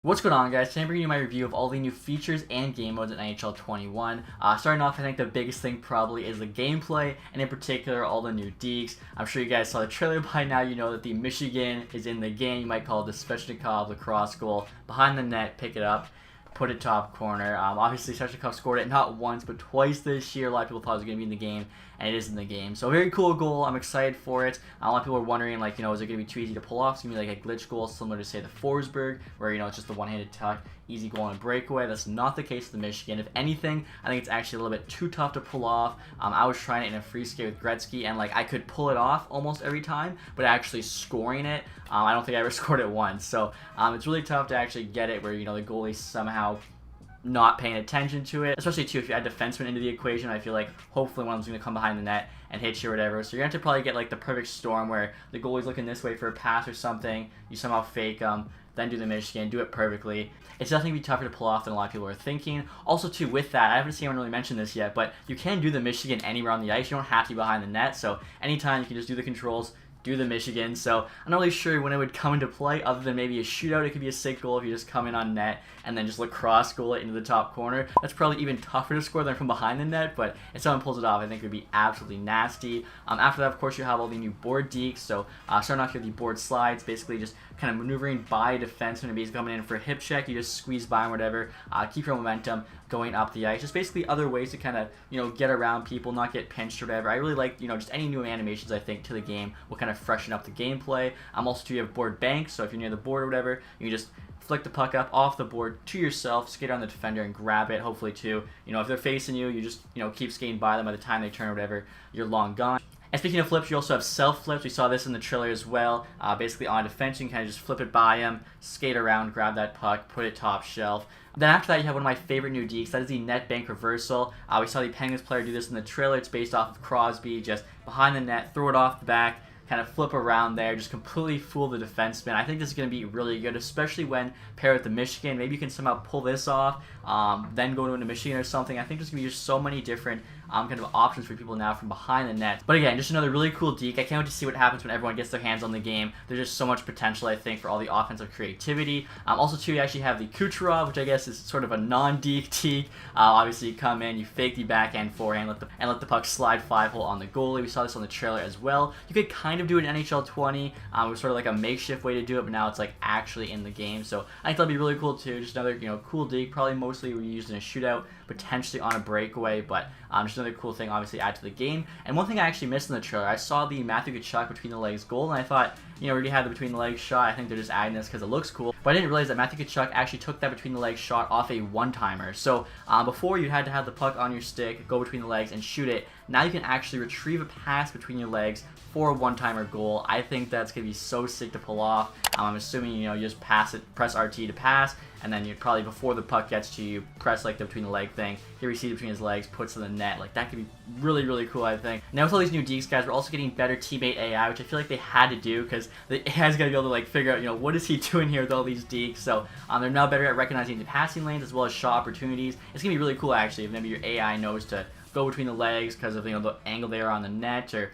What's going on, guys? Today I'm bringing you my review of all the new features and game modes in NHL 21. Starting off, I think the biggest thing probably is the gameplay, and in particular, all the new Dekes. I'm sure you guys saw the trailer by now. You know that the Michigan is in the game. You might call it the Svechnikov lacrosse goal. Behind the net, pick it up, put it top corner. Obviously, Svechnikov scored it not once, but twice this year. A lot of people thought it was going to be in the game, and it is in the game. So a very cool goal. I'm excited for it. A lot of people are wondering, like, is it going to be too easy to pull off? It's going to be like a glitch goal, similar to, say, the Forsberg, where, it's just the one-handed tuck, easy goal and breakaway. That's not the case with the Michigan. If anything, I think it's actually a little bit too tough to pull off. I was trying it in a free skate with Gretzky, and, I could pull it off almost every time, but actually scoring it, I don't think I ever scored it once. So it's really tough to actually get it where, the goalie somehow not paying attention to it, especially too if you add defensemen into the equation. I feel like hopefully one of them's going to come behind the net and hit you or whatever. So you're going to have to probably get the perfect storm where the goalie's looking this way for a pass or something, you somehow fake them, then do the Michigan, do it perfectly. It's definitely be tougher to pull off than a lot of people are thinking. Also too, with that, I haven't seen anyone really mention this yet, but you can do the Michigan anywhere on the ice. You don't have to be behind the net, so anytime you can just do the controls, do the Michigan. So I'm not really sure when it would come into play other than maybe a shootout. It could be a sick goal if you just come in on net and then just lacrosse goal it into the top corner. That's probably even tougher to score than from behind the net, but if someone pulls it off, I think it would be absolutely nasty. After that, of course, you have all the new board dekes. So starting off here, the board slides, basically just kind of maneuvering by a defenseman and basically coming in for a hip check. You just squeeze by him, whatever, keep your momentum going up the ice. Just basically other ways to kind of, get around people, not get pinched or whatever. I really like, just any new animations, I think, to the game will kind of freshen up the gameplay. Also, too, you have board banks, so if you're near the board or whatever, you can just flick the puck up off the board to yourself, skate on the defender and grab it. Hopefully, too, if they're facing you, you just, keep skating by them. By the time they turn or whatever, you're long gone. And speaking of flips, you also have self flips. We saw this in the trailer as well. Basically on defense, you can kind of just flip it by him, skate around, grab that puck, put it top shelf. Then after that, you have one of my favorite new dekes. That is the net bank reversal. We saw the Penguins player do this in the trailer. It's based off of Crosby, just behind the net, throw it off the back, kind of flip around there, just completely fool the defenseman. I think this is going to be really good, especially when paired with the Michigan. Maybe you can somehow pull this off, then go into Michigan or something. I think there's going to be just so many different kind of options for people now from behind the net. But again, just another really cool deke. I can't wait to see what happens when everyone gets their hands on the game. There's just so much potential, I think, for all the offensive creativity. Also, too, you actually have the Kucherov, which I guess is sort of a non-deke deke. Obviously, you come in, you fake the backhand, forehand, let the puck slide 5-hole on the goalie. We saw this on the trailer as well. You could kind of do it in NHL 20. It was sort of like a makeshift way to do it, but now it's actually in the game. So I think that'll be really cool too. Just another cool deke. Probably mostly used in a shootout, potentially on a breakaway, but just another cool thing, obviously, add to the game. And one thing I actually missed in the trailer, I saw the Matthew Tkachuk between the legs goal, and I thought, we already had the between the legs shot. I think they're just adding this because it looks cool. But I didn't realize that Matthew Tkachuk actually took that between the legs shot off a one-timer. So before, you had to have the puck on your stick, go between the legs, and shoot it. Now you can actually retrieve a pass between your legs for a one-timer goal. I think that's going to be so sick to pull off. I'm assuming, you just pass it, press RT to pass, and then you probably, before the puck gets to you, press the between the leg thing. He receives between his legs, puts it in the net. That could be really, really cool, I think. Now with all these new dekes, guys, we're also getting better teammate AI, which I feel like they had to do because the AI's got to be able to figure out, what is he doing here with all these dekes. So they're now better at recognizing the passing lanes as well as shot opportunities. It's gonna be really cool, actually, if maybe your AI knows to go between the legs because of the angle they are on the net, or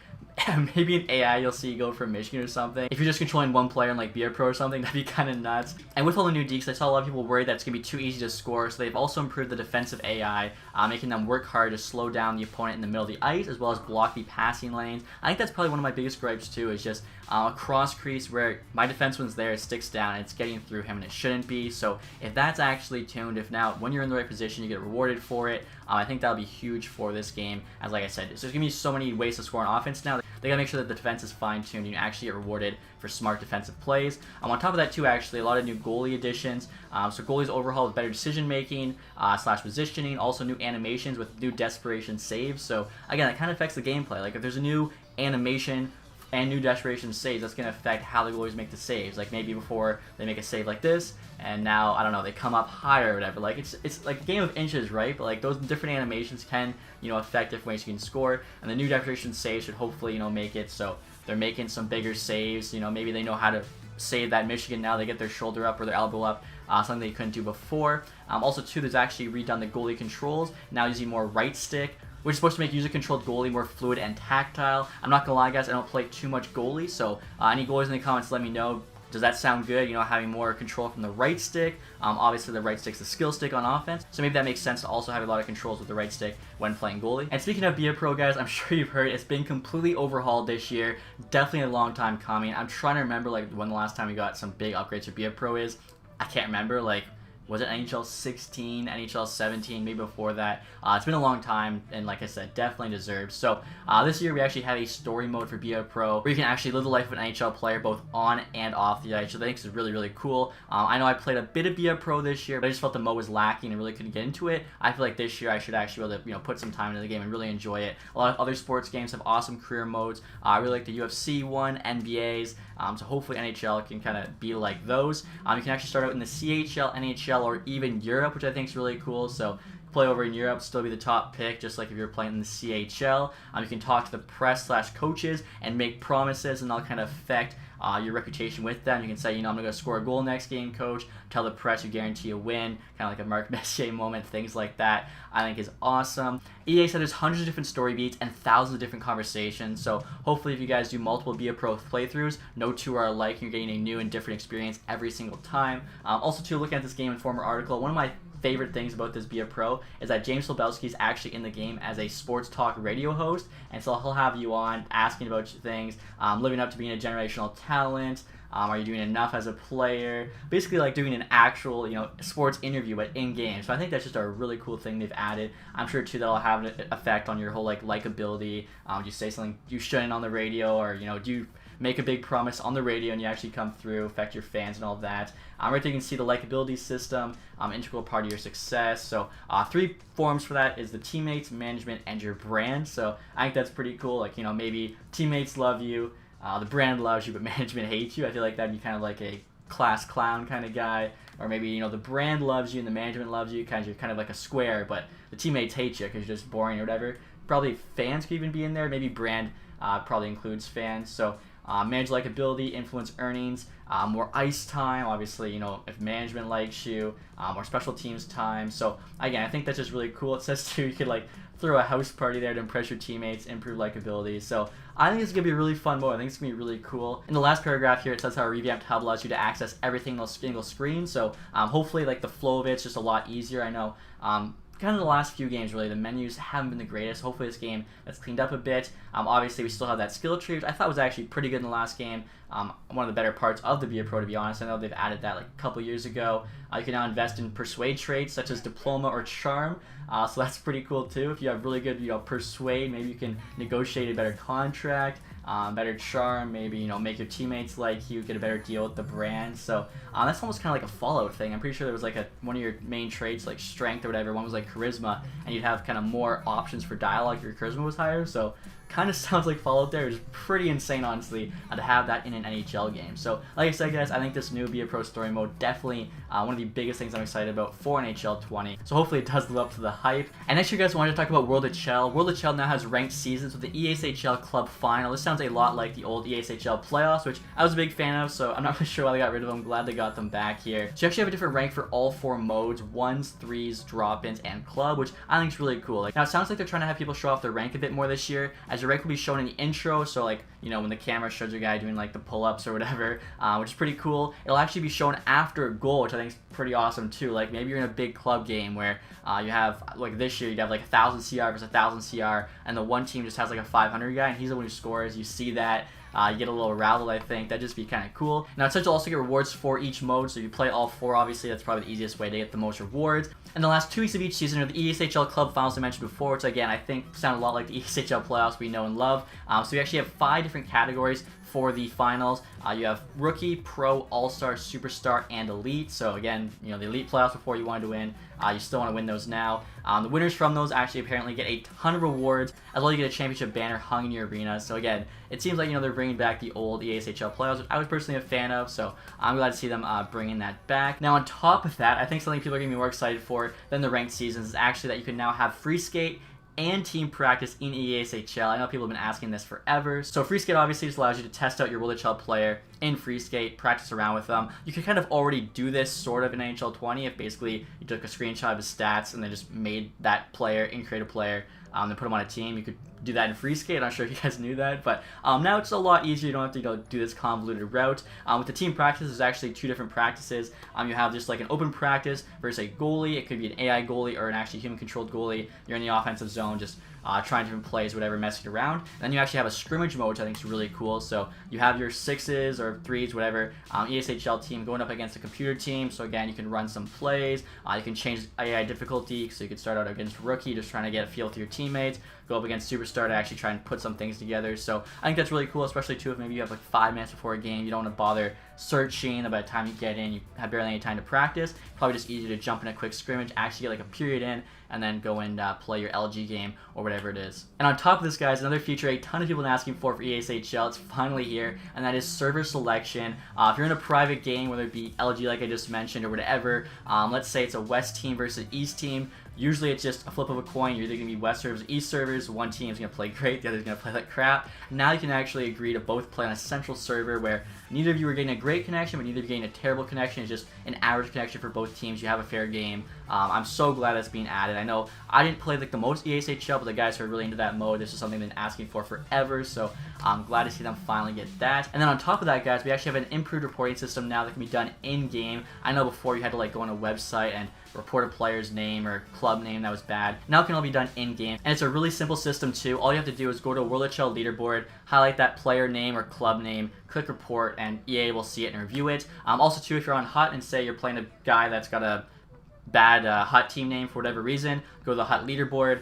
maybe in AI you'll see you go for Michigan or something. If you're just controlling one player in Be a Pro or something, that'd be kind of nuts. And with all the new dekes, I saw a lot of people worried that it's going to be too easy to score, so they've also improved the defensive AI, making them work hard to slow down the opponent in the middle of the ice, as well as block the passing lanes. I think that's probably one of my biggest gripes too, is just a cross crease where my defenseman's there, it sticks down, and it's getting through him, and it shouldn't be. So if that's actually tuned, if now when you're in the right position you get rewarded for it, I think that'll be huge for this game. As like I said, so there's going to be so many ways to score on offense now. They gotta make sure that the defense is fine-tuned and you actually get rewarded for smart defensive plays. On top of that too, actually, a lot of new goalie additions. So goalie's overhaul with better decision-making, / positioning, also new animations with new desperation saves. So again, that kind of affects the gameplay. If there's a new animation and new desperation saves, that's going to affect how the goalies make the saves. Maybe before they make a save like this, and now, I don't know, they come up higher or whatever. It's like a game of inches, right? But those different animations can, affect different ways you can score. And the new desperation saves should hopefully, make it so they're making some bigger saves. Maybe they know how to save that Michigan now. They get their shoulder up or their elbow up, something they couldn't do before. Also, too, there's actually redone the goalie controls, now using more right stick, which is supposed to make user-controlled goalie more fluid and tactile. I'm not gonna lie, guys, I don't play too much goalie, so any goalies in the comments, let me know. Does that sound good? You know, having more control from the right stick. Obviously, the right stick's the skill stick on offense, so maybe that makes sense to also have a lot of controls with the right stick when playing goalie. And speaking of Be A Pro, guys, I'm sure you've heard it's been completely overhauled this year. Definitely a long time coming. I'm trying to remember like when the last time we got some big upgrades for Be A Pro is. I can't remember. Like, was it NHL 16, NHL 17, maybe before that? It's been a long time, and like I said, definitely deserved. So this year we actually have a story mode for Be A Pro, where you can actually live the life of an NHL player both on and off the ice, which I think is really, really cool. I know I played a bit of Be A Pro this year, but I just felt the mode was lacking and really couldn't get into it. I feel like this year I should actually be able to, you know, put some time into the game and really enjoy it. A lot of other sports games have awesome career modes. I really like the UFC one, NBA's, so hopefully NHL can kind of be like those. You can actually start out in the CHL, NHL, or even Europe, which I think is really cool. So play over in Europe, still be the top pick, just like if you're playing in the CHL. You can talk to the press/coaches and make promises, and they'll kind of affect your reputation with them. You can say, you know, I'm going to score a goal next game, coach. Tell the press you guarantee a win, kind of like a Mark Messier moment, things like that. I think is awesome. EA said there's hundreds of different story beats and thousands of different conversations, so hopefully if you guys do multiple Be A Pro playthroughs, no two are alike, and you're getting a new and different experience every single time. Also, too, looking at this game and former article, one of my favorite things about this Be A Pro is that James Slabowski is actually in the game as a sports talk radio host, and so he'll have you on asking about things, living up to being a generational talent. Are you doing enough as a player? Basically, like doing an actual, you know, sports interview, but in game. So I think that's just a really cool thing they've added. I'm sure too that'll have an effect on your whole like likability. Do you say something you shouldn't on the radio, or you know, do you make a big promise on the radio and you actually come through, affect your fans and all that. Right there you can see the likability system, integral part of your success. So 3 forms for that is the teammates, management, and your brand. So I think that's pretty cool. Like, you know, maybe teammates love you, the brand loves you, but management hates you. I feel like that'd be kind of like a class clown kind of guy. Or maybe, you know, the brand loves you and the management loves you, you're kind of like a square, but the teammates hate you because you're just boring or whatever. Probably fans could even be in there. Maybe brand probably includes fans. So manage likability, influence earnings, more ice time, obviously, you know, if management likes you, more special teams time. So again, I think that's just really cool. It says too, you could like throw a house party there to impress your teammates, improve likability. So I think it's going to be a really fun mode. I think it's going to be really cool. In the last paragraph here, it says how a revamped hub allows you to access everything on a single screen. So hopefully like the flow of it's just a lot easier. I know kind of the last few games, really, the menus haven't been the greatest. Hopefully this game that's cleaned up a bit. Obviously, we still have that skill tree, which I thought was actually pretty good in the last game. One of the better parts of the Be A Pro, to be honest. I know they've added that like a couple years ago. You can now invest in persuade traits such as diploma or charm. So that's pretty cool too. If you have really good, you know, persuade, maybe you can negotiate a better contract. Better charm, maybe, you know, make your teammates like you, get a better deal with the brand. So that's almost kind of like a Fallout thing. I'm pretty sure there was like one of your main traits, like strength or whatever. One was like charisma, and you'd have kind of more options for dialogue if your charisma was higher. So kind of sounds like Fallout there, which is pretty insane, honestly, to have that in an NHL game. So like I said, guys, I think this new Be A Pro story mode definitely one of the biggest things I'm excited about for NHL 20. So hopefully it does live up to the hype. And next, you guys wanted to talk about World of Chel. World of Chel now has ranked seasons with the EASHL Club Final. This sounds a lot like the old EASHL playoffs, which I was a big fan of, so I'm not really sure why they got rid of them. I'm glad they got them back here. So you actually have a different rank for all 4 modes, 1s, 3s, drop-ins, and club, which I think is really cool. Like, now it sounds like they're trying to have people show off their rank a bit more this year, as your rank will be shown in the intro. So like, you know, when the camera shows your guy doing like the pull-ups or whatever, which is pretty cool. It'll actually be shown after a goal, which I think is pretty awesome too. Like maybe you're in a big club game where you have, like this year, you'd have like 1,000 CR versus 1,000 CR, and the one team just has like a 500 guy, and he's the one who scores. You see that. You get a little rattled, I think. That'd just be kind of cool. Now, it says you'll also get rewards for each mode, so if you play all 4, obviously, that's probably the easiest way to get the most rewards. And the last 2 weeks of each season are the EASHL Club Finals I mentioned before, which, again, I think sound a lot like the EASHL playoffs we know and love. So we actually have 5 different categories for the finals. You have Rookie, Pro, All-Star, Superstar, and Elite. So again, you know, the Elite playoffs before you wanted to win. You still want to win those now. The winners from those actually apparently get a ton of rewards, as well as you get a championship banner hung in your arena. So again, it seems like, you know, they're bringing back the old EASHL playoffs, which I was personally a fan of, so I'm glad to see them bringing that back. Now, on top of that, I think something people are going to be more excited for than the ranked seasons is actually that you can now have free skate and team practice in EASHL. I know people have been asking this forever. So free skate obviously just allows you to test out your World HL player in free skate, practice around with them. You can kind of already do this sort of in NHL 20 if basically you took a screenshot of his stats and then just made that player and create a player and put him on a team. You could do that in free skate. I'm not sure if you guys knew that, but now it's a lot easier. You don't have to do this convoluted route. With the team practice, there's actually 2 different practices. You have just like an open practice versus a goalie. It could be an AI goalie or an actually human controlled goalie. You're in the offensive zone, just trying different plays, whatever, messing around. Then you actually have a scrimmage mode, which I think is really cool. So you have your 6s or 3s, whatever, ESHL team going up against a computer team. So again, you can run some plays. You can change AI difficulty, so you could start out against rookie, just trying to get a feel with your teammates. Go up against superstar to actually try and put some things together. So I think that's really cool, especially too if maybe you have like 5 minutes before a game. You don't want to bother searching. By the time you get in, you have barely any time to practice. Probably just easier to jump in a quick scrimmage, actually get like a period in, and then go and play your LG game or whatever it is. And on top of this, guys, another feature a ton of people have been asking for EASHL, it's finally here, and that is server selection. If you're in a private game, whether it be LG like I just mentioned or whatever, let's say it's a West team versus an East team, usually it's just a flip of a coin. You're either going to be West servers or East servers. One team is going to play great, the other is going to play like crap. Now you can actually agree to both play on a central server where neither of you are getting a great connection, but neither of you are getting a terrible connection. It's just an average connection for both teams. You have a fair game. I'm so glad that's being added. I know I didn't play like the most EASHL, but the guys who are really into that mode, this is something they've been asking for forever, so I'm glad to see them finally get that. And then on top of that, guys, we actually have an improved reporting system now that can be done in-game. I know before you had to like go on a website and report a player's name or club name that was bad. Now it can all be done in-game, and it's a really simple system too. All you have to do is go to a EASHL leaderboard, highlight that player name or club name, click report, and EA will see it and review it. Also too, if you're on HUT and say you're playing a guy that's got a bad HUT team name for whatever reason, go to the HUT leaderboard,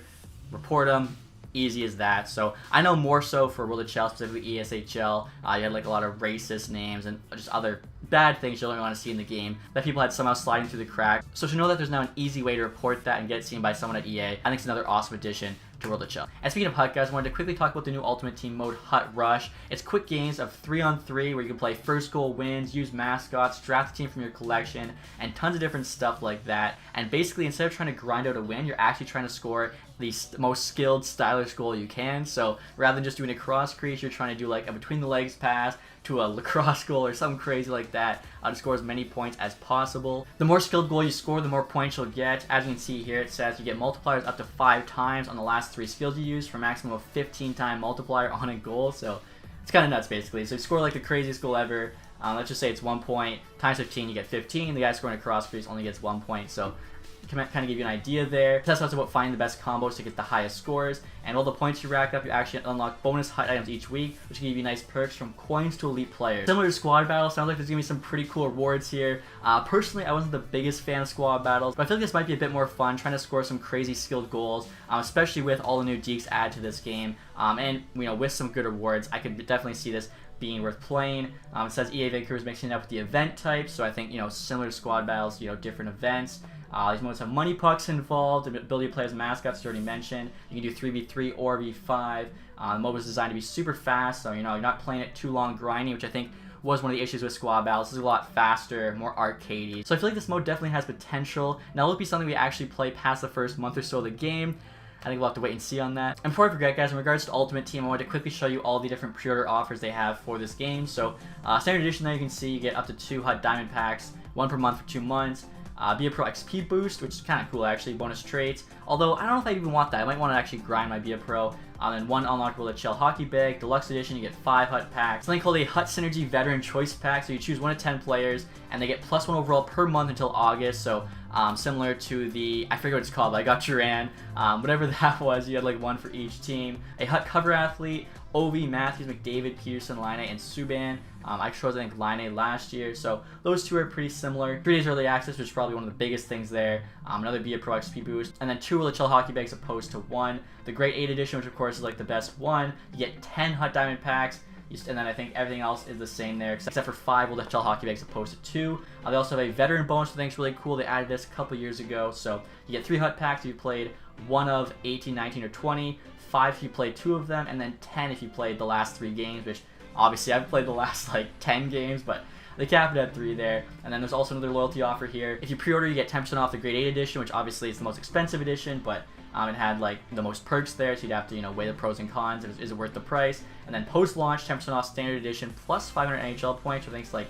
report them. Easy as that. So I know more so for EASHL, specifically ESHL, you had like a lot of racist names and just other bad things you don't want to see in the game that people had somehow sliding through the cracks. So to know that there's now an easy way to report that and get it seen by someone at EA, I think it's another awesome addition to EASHL. And speaking of HUT, guys, I wanted to quickly talk about the new Ultimate Team mode, HUT Rush. It's quick games of 3-on-3 where you can play first goal wins, use mascots, draft a team from your collection, and tons of different stuff like that. And basically, instead of trying to grind out a win, you're actually trying to score the most skilled, stylish goal you can. So rather than just doing a cross crease, you're trying to do like a between the legs pass to a lacrosse goal or something crazy like that to score as many points as possible. The more skilled goal you score, the more points you'll get. As you can see here, it says you get multipliers up to 5 times on the last 3 skills you use for a maximum of 15-time multiplier on a goal. So it's kind of nuts basically. So you score like the craziest goal ever. Let's just say it's 1 point times 15, you get 15. The guy scoring a cross crease only gets 1 point. So can kind of give you an idea there. That's also about finding the best combos to get the highest scores, and all the points you rack up, you actually unlock bonus HUT items each week, which can give you nice perks from coins to elite players. Similar to squad battles, sounds like there's gonna be some pretty cool rewards here. Personally, I wasn't the biggest fan of squad battles, but I feel like this might be a bit more fun, trying to score some crazy skilled goals, especially with all the new Dekes added to this game, and with some good rewards. I could definitely see this being worth playing. It says EA Vancouver is mixing it up with the event type, so I think similar to squad battles, different events. These modes have money pucks involved, the ability to play as mascots, you already mentioned. You can do 3v3 or v5. The mode was designed to be super fast, so you're not playing it too long grinding, which I think was one of the issues with squad battles. This is a lot faster, more arcadey. So I feel like this mode definitely has potential. Now, will it be something we actually play past the first month or so of the game? I think we'll have to wait and see on that. And before I forget, guys, in regards to Ultimate Team, I wanted to quickly show you all the different pre-order offers they have for this game. So, standard edition there, you can see you get up to 2 HUT Diamond Packs, 1 per month for 2 months. Be a Pro XP boost, which is kind of cool actually, bonus traits. Although, I don't know if I even want that. I might want to actually grind my Be a Pro. And 1 unlockable Chel hockey bag. Deluxe edition, you get 5 HUT packs. Something called a HUT Synergy Veteran Choice Pack. So you choose 1 of 10 players, and they get +1 overall per month until August. So similar to the, I forget what it's called, but I got Duran. Whatever that was, you had like 1 for each team. A HUT cover athlete, Ovi, Matthews, McDavid, Peterson, Line, and Subban. I chose, I think, Line last year, so those 2 are pretty similar. 3 days early access, which is probably one of the biggest things there. Another Be a Pro XP boost, and then 2 of the Chel hockey bags opposed to 1. The Great 8 edition, which of course is like the best one, you get 10 HUT Diamond Packs, and then I think everything else is the same there, except for 5 will the Chel hockey bags opposed to 2. They also have a veteran bonus, which I think is really cool. They added this a couple years ago, so you get 3 HUT packs if you played 1 of 18, 19, or 20, 5 if you played 2 of them, and then 10 if you played the last 3 games, which obviously I've played the last like 10 games, but they cap it at 3 there. And then there's also another loyalty offer here. If you pre-order, you get 10% off the Grade 8 edition, which obviously is the most expensive edition, but it had like the most perks there, so you'd have to weigh the pros and cons. Is it worth the price? And then post-launch, 10% off standard edition plus 500 NHL points, which I think is like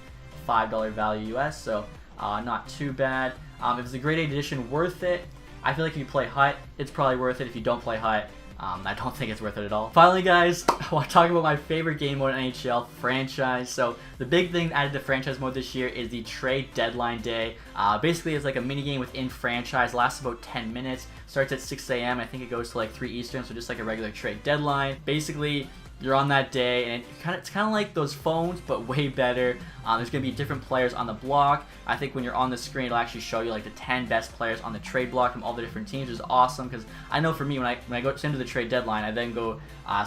$5 value US, so not too bad. If it's the Grade 8 edition, worth it? I feel like if you play HUT, it's probably worth it. If you don't play HUT, I don't think it's worth it at all. Finally, guys, I want to talk about my favorite game mode in NHL, franchise. So the big thing added to franchise mode this year is the trade deadline day. Basically, it's like a mini game within franchise, lasts about 10 minutes, starts at 6 a.m. I think it goes to like 3 Eastern, so just like a regular trade deadline. Basically, you're on that day, and it's kind of like those phones, but way better. There's going to be different players on the block. I think when you're on the screen, it'll actually show you like the 10 best players on the trade block from all the different teams, which is awesome, because I know for me, when I go into the trade deadline, I then go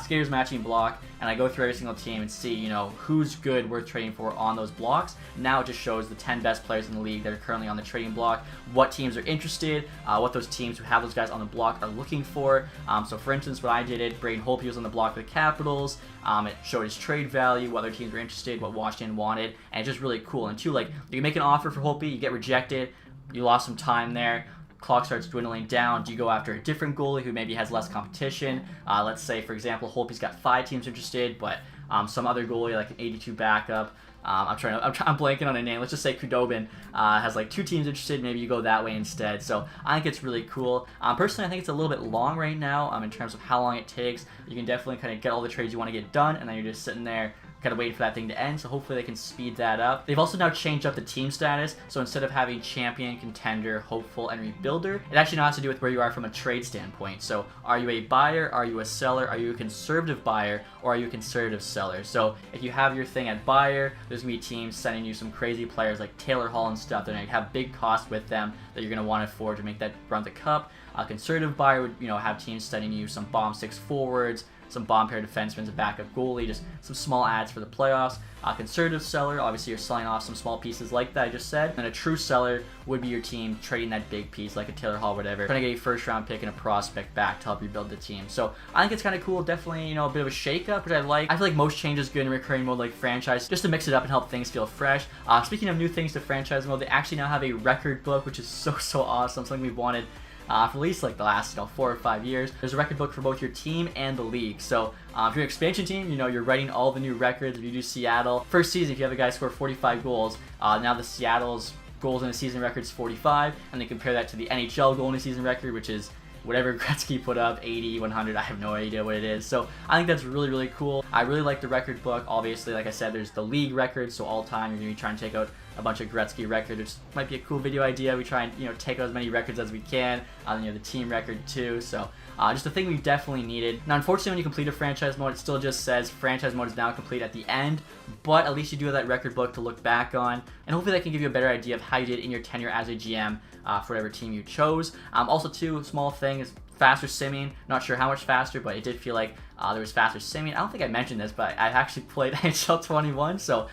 skaters matching block, and I go through every single team and see, you know, who's good, worth trading for on those blocks. Now it just shows the 10 best players in the league that are currently on the trading block, what teams are interested, what those teams who have those guys on the block are looking for. So for instance, what I did, Braden Holtby was on the block for the Capitals. It showed his trade value, what other teams were interested, what Washington wanted, and it's just really cool. And two, like, you can make an offer for Holtby, you get rejected, you lost some time there, clock starts dwindling down. Do you go after a different goalie who maybe has less competition? Let's say, for example, Holtby's got 5 teams interested, but some other goalie, like an 82 backup, I'm blanking on a name. Let's just say Kudobin has like 2 teams interested. Maybe you go that way instead. So I think it's really cool. Personally, I think it's a little bit long right now in terms of how long it takes. You can definitely kind of get all the trades you want to get done, and then you're just sitting there kind of waiting for that thing to end, so hopefully they can speed that up. They've also now changed up the team status, so instead of having champion, contender, hopeful, and rebuilder, it actually now has to do with where you are from a trade standpoint. So are you a buyer, are you a seller, are you a conservative buyer, or are you a conservative seller? So if you have your thing at buyer, there's going to be teams sending you some crazy players like Taylor Hall and stuff that are going to have big costs with them that you're going to want to afford to make that run the cup. A conservative buyer would, you know, have teams sending you some bomb 6 forwards, some bomb pair defensemen, a backup goalie, just some small ads for the playoffs. A conservative seller, obviously you're selling off some small pieces like that I just said. And a true seller would be your team trading that big piece like a Taylor Hall, whatever, trying to get a first round pick and a prospect back to help rebuild the team. So I think it's kind of cool, definitely, you know, a bit of a shake-up, which I like. I feel like most changes good in recurring mode like franchise, just to mix it up and help things feel fresh. Speaking of new things to franchise mode, they actually now have a record book, which is so awesome, something we've wanted for at least like the last 4 or 5 years. There's a record book for both your team and the league. So if you're an expansion team, you know, you're writing all the new records. If you do Seattle, first season, if you have a guy score 45 goals, now the Seattle's goals in a season record is 45, and they compare that to the NHL goal in a season record, which is whatever Gretzky put up, 80, 100, I have no idea what it is. So I think that's really cool. I really like the record book. Obviously, like I said, there's the league records, so all time you're going to be trying to take out a bunch of Gretzky records, which might be a cool video idea. We try and, you know, take out as many records as we can. You know, the team record too. So just a thing we definitely needed. Now, unfortunately, when you complete a franchise mode, it still just says franchise mode is now complete at the end, but at least you do have that record book to look back on, and hopefully that can give you a better idea of how you did in your tenure as a GM for whatever team you chose. Also, too, small thing is faster simming. Not sure how much faster, but it did feel like there was faster simming. I don't think I mentioned this, but I've actually played NHL 21, so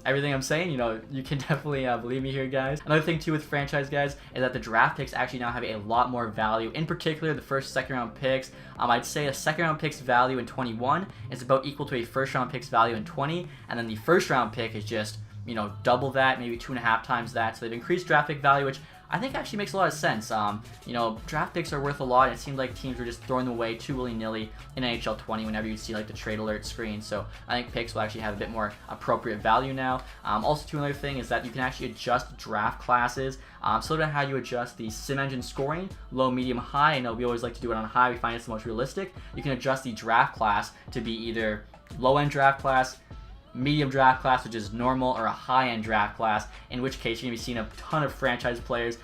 everything I'm saying, you know, you can definitely believe me here, guys. Another thing, too, with franchise, guys, is that the draft picks actually now have a lot more value. In particular, the first, second round picks. I'd say a second round pick's value in 21 is about equal to a first round pick's value in 20, and then the first round pick is just, you know, double that, maybe 2.5 times that. So they've increased draft pick value, which I think actually makes a lot of sense. You know, draft picks are worth a lot, and it seemed like teams were just throwing them away too willy-nilly in NHL 20 whenever you see like the trade alert screen. So I think picks will actually have a bit more appropriate value now. Also, too, another thing is that you can actually adjust draft classes. Similar to how you adjust the sim engine scoring, low, medium, high. I know we always like to do it on high. We find it's the most realistic. You can adjust the draft class to be either low-end draft class, medium draft class, which is normal, or a high-end draft class, in which case you're going to be seeing a ton of franchise players,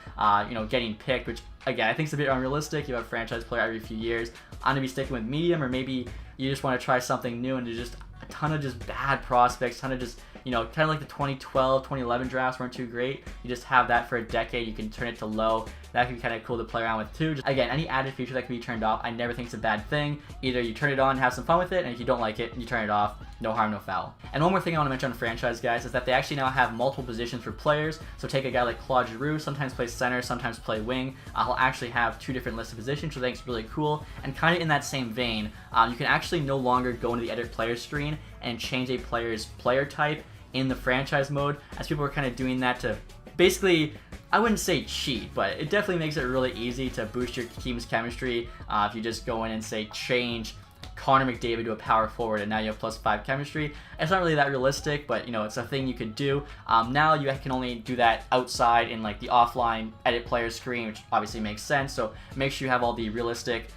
you know, getting picked, which, again, I think is a bit unrealistic. You have a franchise player every few years. I'm going to be sticking with medium, or maybe you just want to try something new, and there's just a ton of just bad prospects, a ton of just, you know, kind of like the 2012, 2011 drafts weren't too great. You just have that for a decade. You can turn it to low. That can be kind of cool to play around with too. Just, again, any added feature that can be turned off, I never think it's a bad thing. Either you turn it on and have some fun with it, and if you don't like it, you turn it off. No harm, no foul. And one more thing I want to mention on franchise, guys, is that they actually now have multiple positions for players. So take a guy like Claude Giroux, sometimes play center, sometimes play wing. He'll actually have 2 different lists of positions, which I think is really cool. And kind of in that same vein, you can actually no longer go into the edit player screen and change a player's player type in the franchise mode, as people are kind of doing that to basically, I wouldn't say cheat, but it definitely makes it really easy to boost your team's chemistry if you just go in and say change Connor McDavid to a power forward and now you have +5 chemistry. It's not really that realistic, but you know, it's a thing you could do. Now you can only do that outside in like the offline edit player screen, which obviously makes sense. So make sure you have all the realistic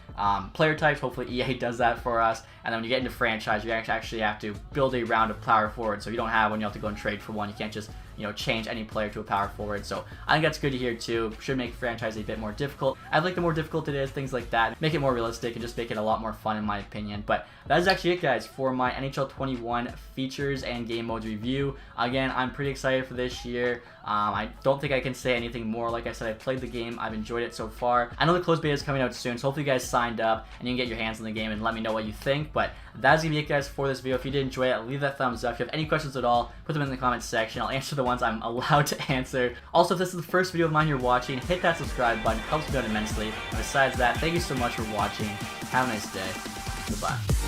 player types. Hopefully EA does that for us. And then when you get into franchise, you actually have to build a round of power forward. So you don't have one, you have to go and trade for one. You can't just, you know, change any player to a power forward. So I think that's good to hear too. Should make franchise a bit more difficult. I like the more difficult it is, things like that. Make it more realistic and just make it a lot more fun in my opinion. But that is actually it, guys, for my NHL 21 features and game modes review. Again, I'm pretty excited for this year. I don't think I can say anything more. Like I said, I've played the game. I've enjoyed it so far. I know the closed beta is coming out soon, so hopefully you guys signed up and you can get your hands on the game and let me know what you think. But that's going to be it, guys, for this video. If you did enjoy it, leave that thumbs up. If you have any questions at all, put them in the comments section. I'll answer the ones I'm allowed to answer. Also, if this is the first video of mine you're watching, hit that subscribe button. It helps me out immensely. And besides that, thank you so much for watching. Have a nice day. Goodbye.